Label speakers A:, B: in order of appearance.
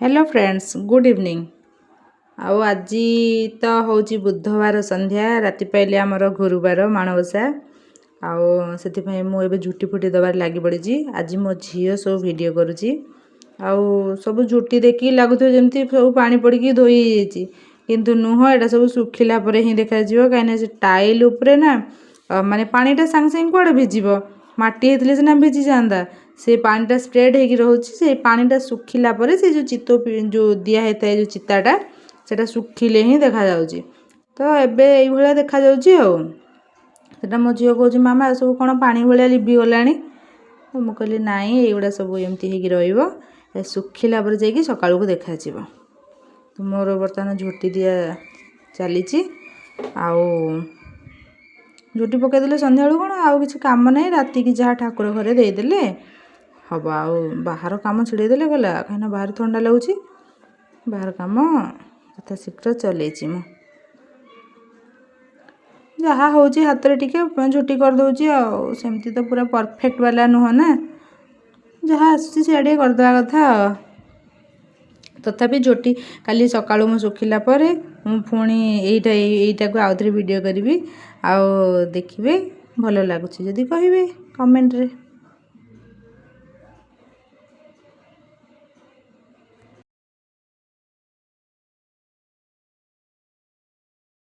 A: Hello friends good evening. आउ आज तो हूँ बुधवार संध्या राति पाइले आमर गुरुवार माणवसा आउ से मुझे झुटी फुटी दबार लगी पड़ी। आज मो झील सब वीडियो करुच्ची आउ सब झुटी देखी लगुच जमी सब पानी पड़ी धोई किंतु नुह एटा सब सुखिला ही देखा कहीं टाइल उपरे ना माने पानीटा सांगे सांगे कौड़े भिजिब माटी होते सीना भिजी जाता से पानीटा स्प्रेड होगी रोचे से पानीटा सुखिला से जो चित्त जो दिया होता है जो चिताटा से सुखिले ही देखा जाउची। तो एबे ये देखा जाउची सेटा मो झील कहूँ मामा सब कौन पानी भाया लिभि गलानी तो मुझे कहली नाई ये सब एमती हो सुखिला जा सकाल को देखा तो मोर बर्तमान झुटी दिया चली आउ झुटी पकईदे सन्ध्या कौन आउ कि कम ना राति की जहाँ ठाकुर घरे देदेले हम आउ बाहर कम छिड़ेदेले गला कहीं बाहर थंडा लगुच बाहर कम यथा शीघ्र चल जहाँ हूँ हाथ में टिके झुटी करदे आमती तो पूरा परफेक्ट वाला नुह ना जहाँ आसुचे करदे कथा तथापि झुटी काली सका मु सुखिला पुणी यहीटा को आउ थे वीडियो करी आउ देखिए भल लगुच जदि कहे कमेंट रे।